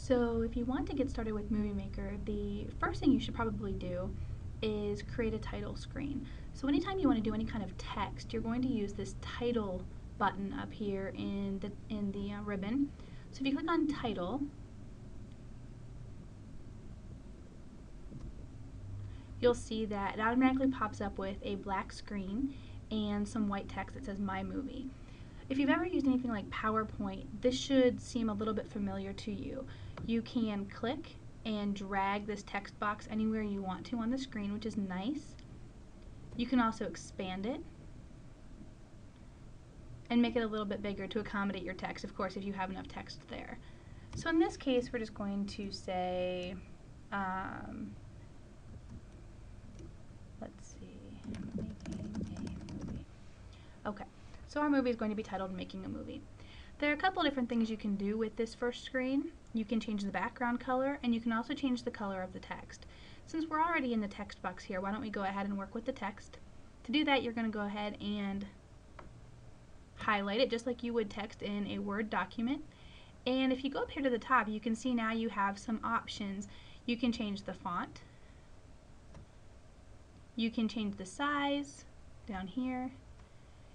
So if you want to get started with Movie Maker, the first thing you should probably do is create a title screen. So anytime you want to do any kind of text, you're going to use this title button up here in the ribbon. So if you click on title, you'll see that it automatically pops up with a black screen and some white text that says My Movie. If you've ever used anything like PowerPoint, this should seem a little bit familiar to you. You can click and drag this text box anywhere you want to on the screen, which is nice. You can also expand it and make it a little bit bigger to accommodate your text, of course, if you have enough text there. So in this case, we're just going to say, let's see, making a movie. Okay, so our movie is going to be titled Making a Movie. There are a couple different things you can do with this first screen. You can change the background color, and you can also change the color of the text. Since we're already in the text box here, why don't we go ahead and work with the text. To do that, you're going to go ahead and highlight it just like you would text in a Word document. And if you go up here to the top, you can see now you have some options. You can change the font. You can change the size down here.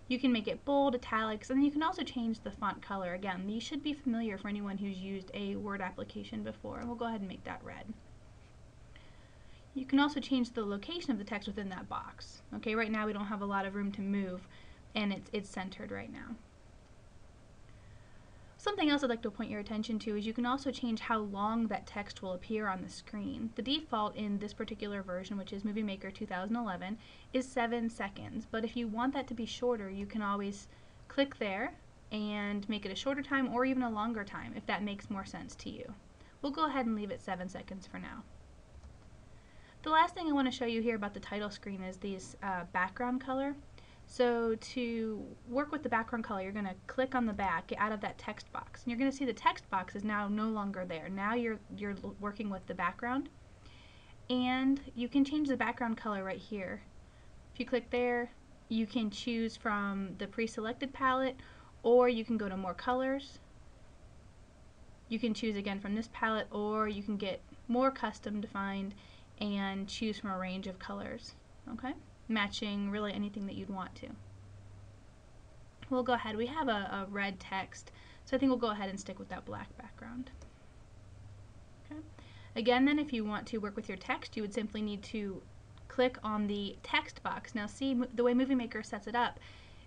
You can make it bold, italics, and then you can also change the font color. Again, these should be familiar for anyone who's used a Word application before. We'll go ahead and make that red. You can also change the location of the text within that box. Okay, right now we don't have a lot of room to move, and it's centered right now. Something else I'd like to point your attention to is you can also change how long that text will appear on the screen. The default in this particular version, which is Movie Maker 2011, is 7 seconds. But if you want that to be shorter, you can always click there and make it a shorter time or even a longer time if that makes more sense to you. We'll go ahead and leave it 7 seconds for now. The last thing I want to show you here about the title screen is this background color. So to work with the background color, you're going to click on the back, get out of that text box, and you're going to see the text box is now no longer there. Now you're working with the background, and you can change the background color right here. If you click there, you can choose from the pre-selected palette, or you can go to more colors. You can choose again from this palette, or you can get more custom defined and choose from a range of colors. Okay? Matching really anything that you'd want to. We'll go ahead. We have a red text, so I think we'll go ahead and stick with that black background. Okay. Again, then, if you want to work with your text, you would simply need to click on the text box. Now, see, the way Movie Maker sets it up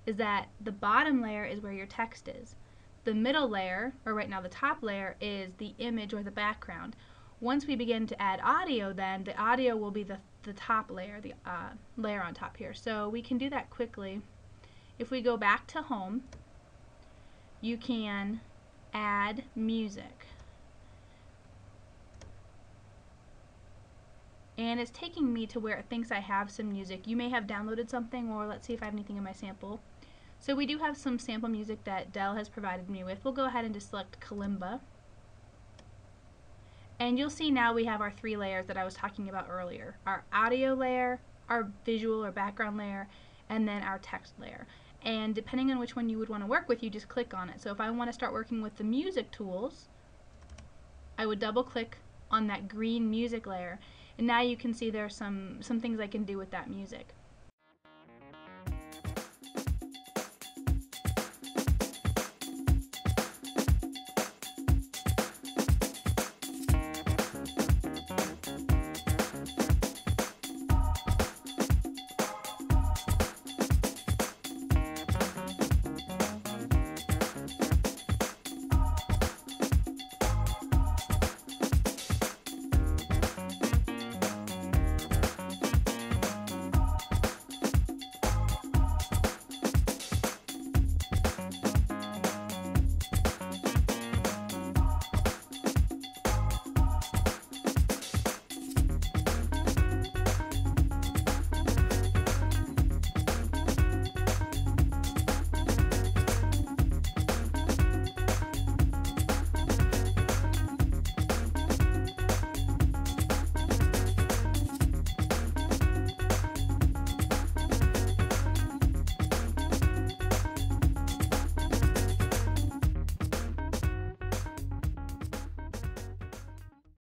is that the bottom layer is where your text is. The middle layer, or right now the top layer, is the image or the background. Once we begin to add audio, then the audio will be the top layer, the layer on top here. So we can do that quickly. If we go back to home, you can add music. And it's taking me to where it thinks I have some music. You may have downloaded something, or let's see if I have anything in my sample. So we do have some sample music that Dell has provided me with. We'll go ahead and just select Kalimba. And you'll see now we have our 3 layers that I was talking about earlier. Our audio layer, our visual or background layer, and then our text layer. And depending on which one you would want to work with, you just click on it. So if I want to start working with the music tools, I would double click on that green music layer. And now you can see there are some things I can do with that music.